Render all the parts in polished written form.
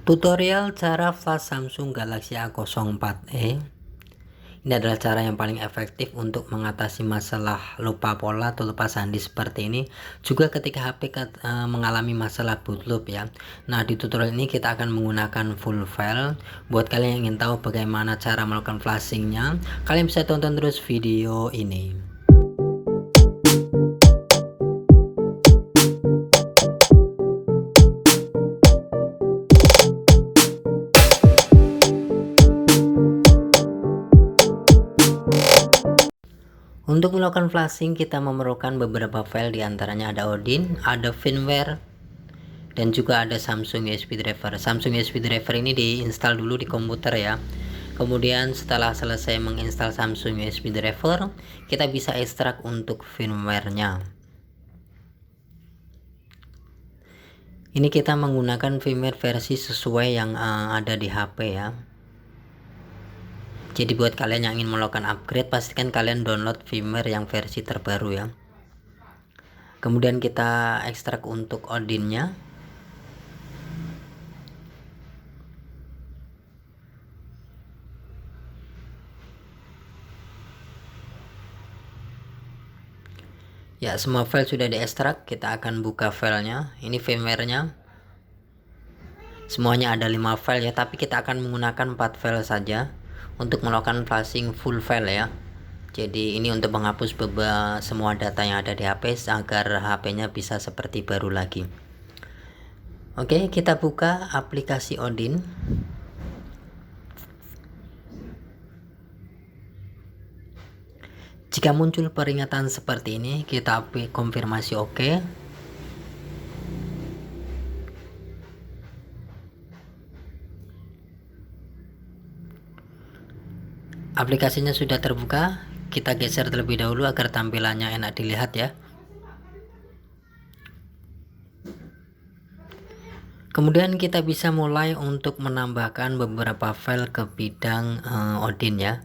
Tutorial cara flash Samsung Galaxy A04e. Ini adalah cara yang paling efektif untuk mengatasi masalah lupa pola atau lupa sandi seperti ini. Juga ketika HP mengalami masalah boot loop ya. Nah, di tutorial ini kita akan menggunakan full file. Buat kalian yang ingin tahu bagaimana cara melakukan flashingnya, kalian bisa tonton terus video ini. Untuk melakukan flashing kita memerlukan beberapa file, diantaranya ada Odin, ada firmware, dan juga ada Samsung USB driver. Samsung USB driver ini diinstal dulu di komputer ya. Kemudian setelah selesai menginstal Samsung USB driver, kita bisa ekstrak untuk firmware-nya. Ini kita menggunakan firmware versi sesuai yang ada di HP ya. Jadi buat kalian yang ingin melakukan upgrade, pastikan kalian download firmware yang versi terbaru ya. Kemudian kita ekstrak untuk Odinnya. Ya, semua file sudah diekstrak. Kita akan buka filenya. Ini firmware-nya. Semuanya ada 5 file ya, tapi kita akan menggunakan 4 file saja untuk melakukan flashing full file ya. Jadi ini untuk menghapus semua data yang ada di HP agar HP-nya bisa seperti baru lagi. Oke, kita buka aplikasi Odin. Jika muncul peringatan seperti ini, kita konfirmasi oke. Aplikasinya sudah terbuka, kita geser terlebih dahulu agar tampilannya enak dilihat ya. Kemudian kita bisa mulai untuk menambahkan beberapa file ke bidang Odin ya.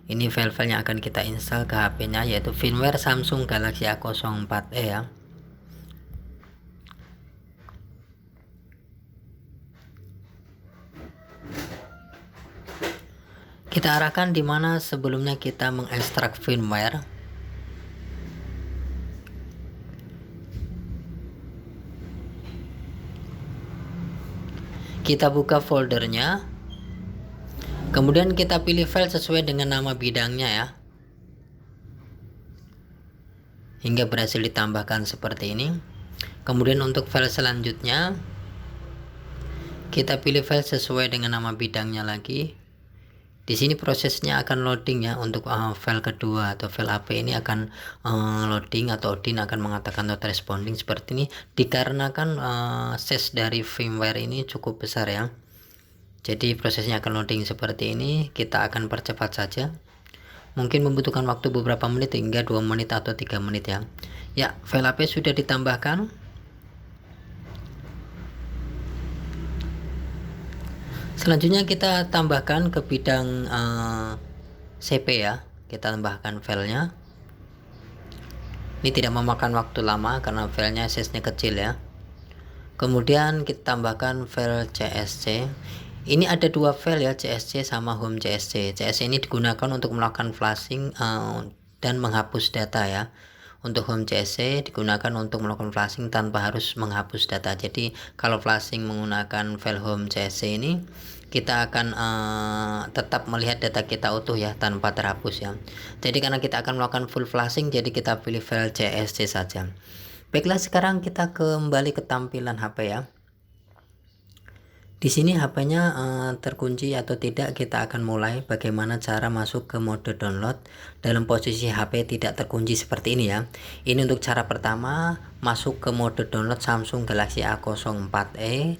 Ini file-file yang akan kita install ke HP-nya, yaitu firmware Samsung Galaxy A04e ya. Kita arahkan di mana sebelumnya kita mengekstrak firmware. Kita buka foldernya. Kemudian kita pilih file sesuai dengan nama bidangnya ya. Hingga berhasil ditambahkan seperti ini. Kemudian untuk file selanjutnya, kita pilih file sesuai dengan nama bidangnya lagi. Di sini prosesnya akan loading ya. Untuk file kedua atau file AP ini akan loading, atau Odin akan mengatakan not responding seperti ini, dikarenakan size dari firmware ini cukup besar ya. Jadi prosesnya akan loading seperti ini. Kita akan percepat saja. Mungkin membutuhkan waktu beberapa menit hingga 2 menit atau 3 menit ya. Ya, file AP sudah ditambahkan. Selanjutnya kita tambahkan ke bidang CP ya. Kita tambahkan filenya. Ini tidak memakan waktu lama karena filenya size-nya kecil ya. Kemudian kita tambahkan file CSC. Ini ada 2 file ya, CSC sama home CSC. CSC ini digunakan untuk melakukan flashing dan menghapus data ya. Untuk home CSC digunakan untuk melakukan flashing tanpa harus menghapus data. Jadi kalau flashing menggunakan file home CSC ini, kita akan tetap melihat data kita utuh ya, tanpa terhapus ya. Jadi karena kita akan melakukan full flashing, jadi kita pilih file CSC saja. Baiklah, sekarang kita kembali ke tampilan HP ya. Di sini HP-nya terkunci atau tidak, kita akan mulai bagaimana cara masuk ke mode download dalam posisi HP tidak terkunci seperti ini ya. Ini untuk cara pertama, masuk ke mode download Samsung Galaxy A04e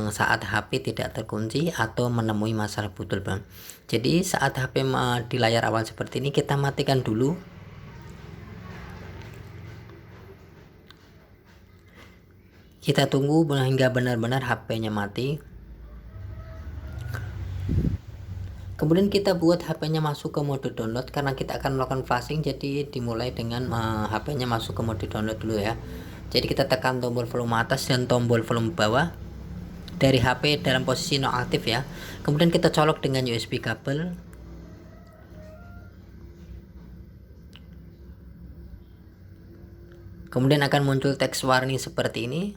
saat HP tidak terkunci atau menemui masalah boot loop. Jadi saat HP di layar awal seperti ini, kita matikan dulu. Kita tunggu hingga benar-benar HP-nya mati. Kemudian kita buat HP-nya masuk ke mode download, karena kita akan melakukan flashing, jadi dimulai dengan HP-nya masuk ke mode download dulu ya. Jadi kita tekan tombol volume atas dan tombol volume bawah. dari HP dalam posisi non aktif ya. Kemudian kita colok dengan USB kabel. Kemudian akan muncul teks warning seperti ini.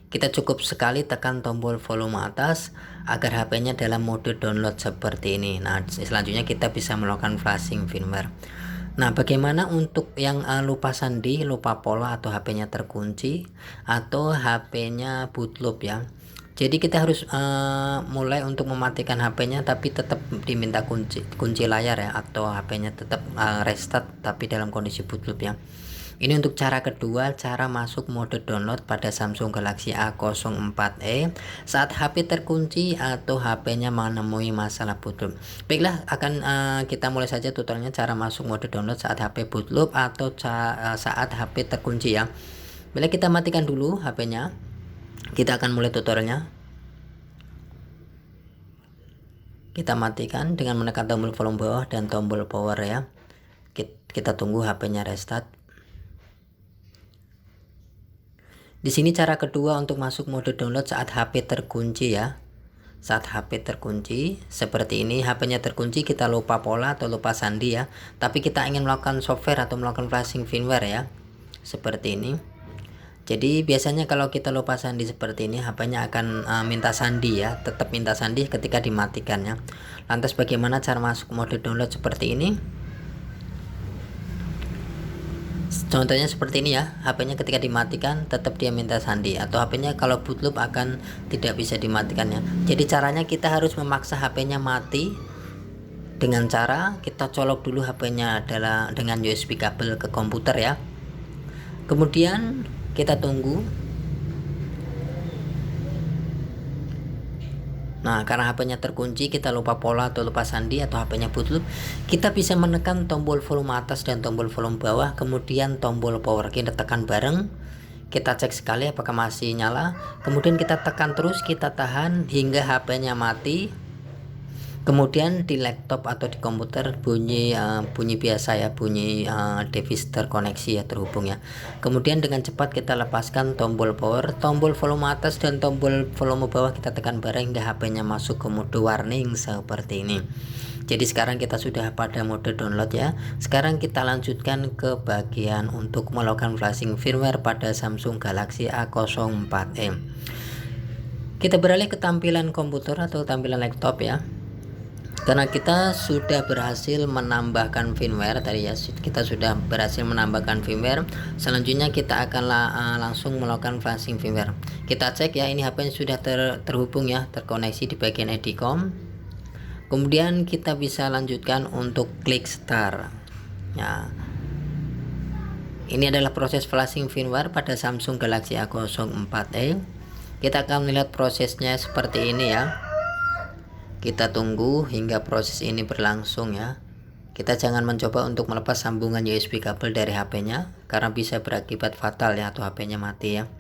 Kita cukup sekali tekan tombol volume atas agar HP-nya dalam mode download seperti ini. Nah, selanjutnya kita bisa melakukan flashing firmware. Nah, bagaimana untuk yang lupa sandi, lupa pola, atau HP-nya terkunci, atau HP-nya bootloop ya. Jadi kita harus mulai untuk mematikan HP-nya, tapi tetap diminta kunci layar ya, atau HP-nya tetap restart tapi dalam kondisi bootloop ya. Ini untuk cara kedua, cara masuk mode download pada Samsung Galaxy A04e saat HP terkunci atau HP-nya menemui masalah bootloop. Baiklah, akan kita mulai saja tutorialnya cara masuk mode download saat HP bootloop atau saat HP terkunci ya. Bila kita matikan dulu HP-nya, kita akan mulai tutorialnya. Kita matikan dengan menekan tombol volume bawah dan tombol power ya. Kita tunggu HP-nya restart. Di sini cara kedua untuk masuk mode download saat HP terkunci ya. Saat HP terkunci seperti ini, HP-nya terkunci, kita lupa pola atau lupa sandi ya. Tapi kita ingin melakukan software atau melakukan flashing firmware ya. Seperti ini. Jadi biasanya kalau kita lupa sandi seperti ini, HP-nya akan minta sandi ya, tetap minta sandi ketika dimatikannya. Lantas bagaimana cara masuk mode download seperti ini? Contohnya seperti ini ya, HP-nya ketika dimatikan tetap dia minta sandi, atau HP-nya kalau bootloop akan tidak bisa dimatikan ya. Jadi caranya kita harus memaksa HP-nya mati dengan cara kita colok dulu HP-nya adalah dengan USB kabel ke komputer ya. Kemudian kita tunggu. Nah, karena HP-nya terkunci, kita lupa pola atau lupa sandi atau HP-nya bootloop, kita bisa menekan tombol volume atas dan tombol volume bawah, kemudian tombol power. Kita tekan bareng, kita cek sekali apakah masih nyala, kemudian kita tekan terus, kita tahan hingga HP-nya mati. Kemudian di laptop atau di komputer bunyi biasa ya, bunyi device terkoneksi ya, terhubung ya. Kemudian dengan cepat kita lepaskan tombol power, tombol volume atas dan tombol volume bawah kita tekan bareng hingga HP-nya masuk ke mode warning seperti ini. Jadi sekarang kita sudah pada mode download ya. Sekarang kita lanjutkan ke bagian untuk melakukan flashing firmware pada Samsung Galaxy A04e. Kita beralih ke tampilan komputer atau tampilan laptop ya. Karena kita sudah berhasil menambahkan firmware tadi ya, kita sudah berhasil menambahkan firmware. Selanjutnya kita akan langsung melakukan flashing firmware. Kita cek ya, ini HP sudah terhubung ya, terkoneksi di bagian EDCOM. Kemudian kita bisa lanjutkan untuk klik start ya. Ini adalah proses flashing firmware pada Samsung Galaxy A04e. Kita akan melihat prosesnya seperti ini ya. Kita tunggu hingga proses ini berlangsung ya. Kita jangan mencoba untuk melepas sambungan USB kabel dari HP-nya karena bisa berakibat fatal ya, atau HP-nya mati ya.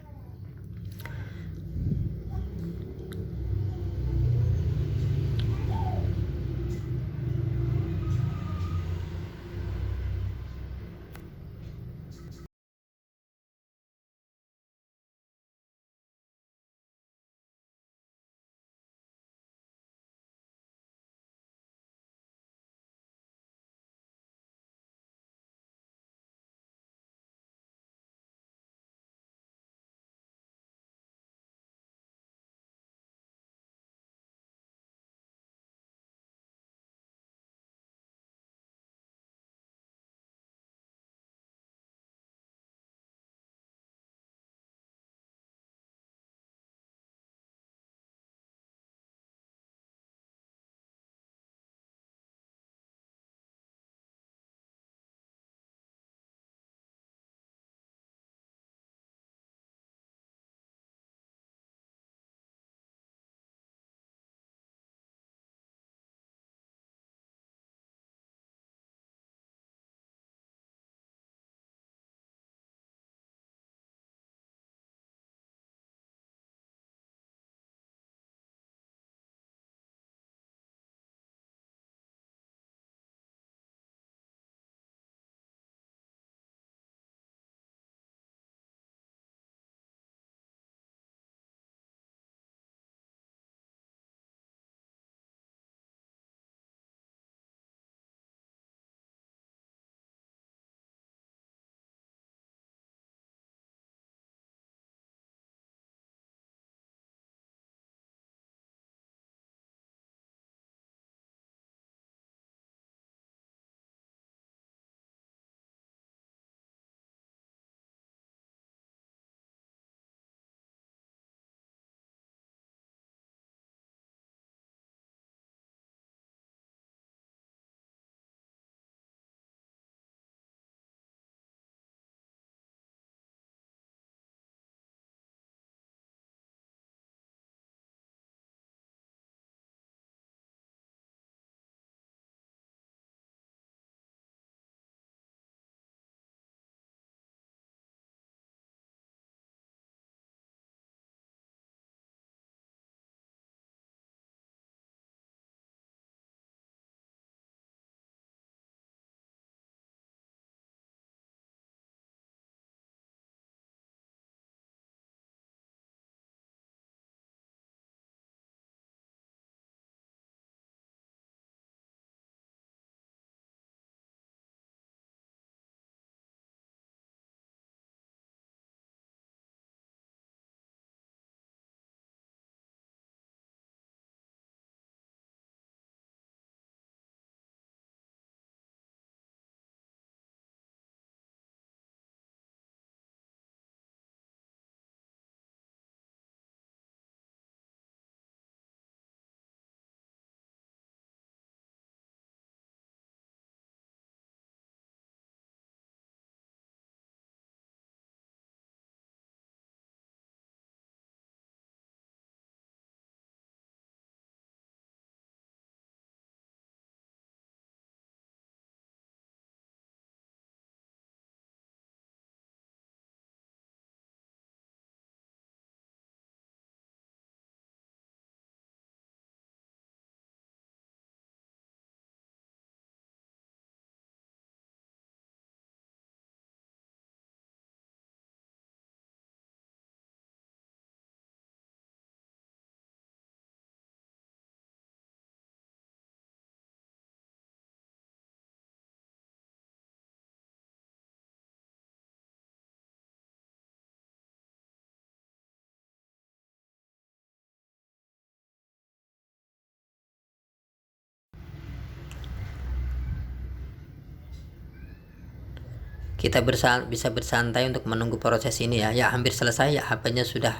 kita bisa bersantai untuk menunggu proses ini ya. Ya hampir selesai ya, HP-nya sudah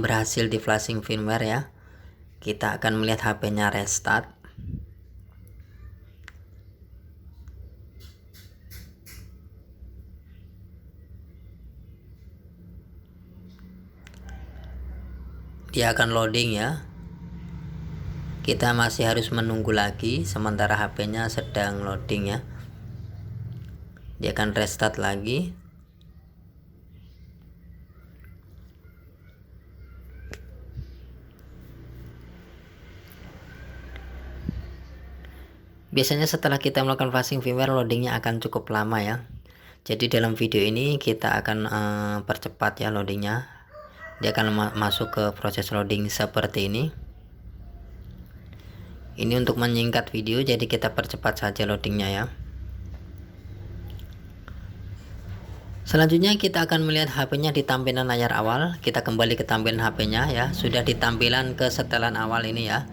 berhasil di flashing firmware ya. Kita akan melihat HP-nya restart. Dia akan loading ya. Kita masih harus menunggu lagi sementara HP-nya sedang loading ya. Dia akan restart lagi. Biasanya setelah kita melakukan flashing firmware, loadingnya akan cukup lama ya. Jadi dalam video ini kita akan percepat ya loadingnya. Dia akan masuk ke proses loading seperti ini. Ini untuk menyingkat video, jadi kita percepat saja loadingnya ya. Selanjutnya kita akan melihat HP-nya di tampilan layar awal. Kita kembali ke tampilan HP-nya ya. Sudah di tampilan kesetelan awal ini ya.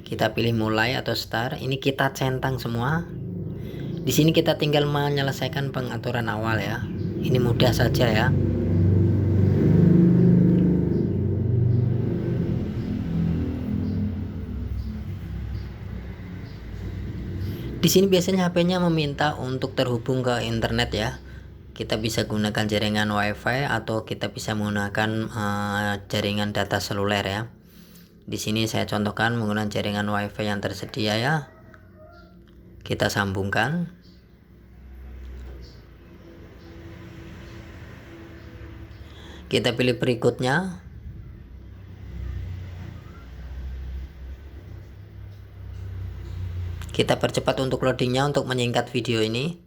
Kita pilih mulai atau start. Ini kita centang semua. Di sini kita tinggal menyelesaikan pengaturan awal ya. Ini mudah saja ya. Di sini biasanya HP-nya meminta untuk terhubung ke internet ya. Kita bisa gunakan jaringan WiFi atau kita bisa menggunakan jaringan data seluler ya. Di sini saya contohkan menggunakan jaringan WiFi yang tersedia ya. Kita sambungkan. Kita pilih berikutnya. Kita percepat untuk loadingnya untuk menyingkat video ini.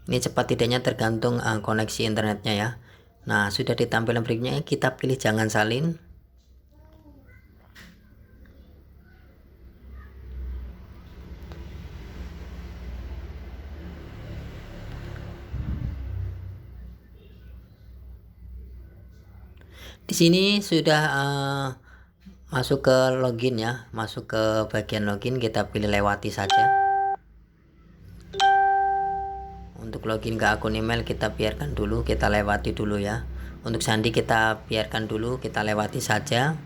Ini cepat tidaknya tergantung koneksi internetnya ya. Nah, sudah di tampilan berikutnya kita pilih jangan salin. Di sini sudah masuk ke login ya, masuk ke bagian login, kita pilih lewati saja. Untuk login ke akun email kita biarkan dulu, kita lewati dulu ya. Untuk sandi kita biarkan dulu, kita lewati saja.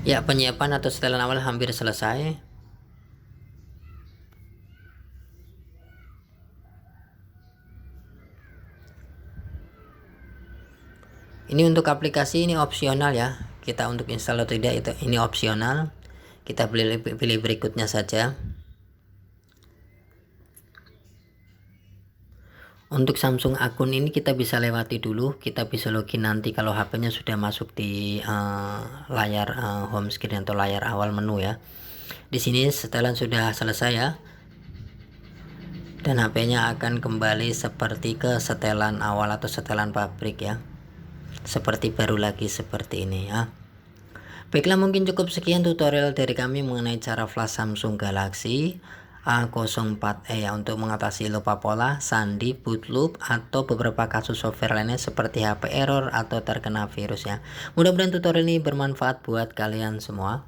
Ya, penyiapan atau setelan awal hampir selesai. Ini untuk aplikasi ini opsional ya. Kita untuk install atau tidak itu ini opsional. Kita pilih berikutnya saja. Untuk Samsung akun ini kita bisa lewati dulu. Kita bisa login nanti kalau HP-nya sudah masuk di layar home screen atau layar awal menu ya. Di sini setelan sudah selesai ya. Dan HP-nya akan kembali seperti ke setelan awal atau setelan pabrik ya. Seperti baru lagi seperti ini ya. Baiklah, mungkin cukup sekian tutorial dari kami mengenai cara flash Samsung Galaxy A04e ya, untuk mengatasi lupa pola, sandi, boot loop, atau beberapa kasus software lainnya seperti HP error atau terkena virus ya. Mudah-mudahan tutorial ini bermanfaat buat kalian semua.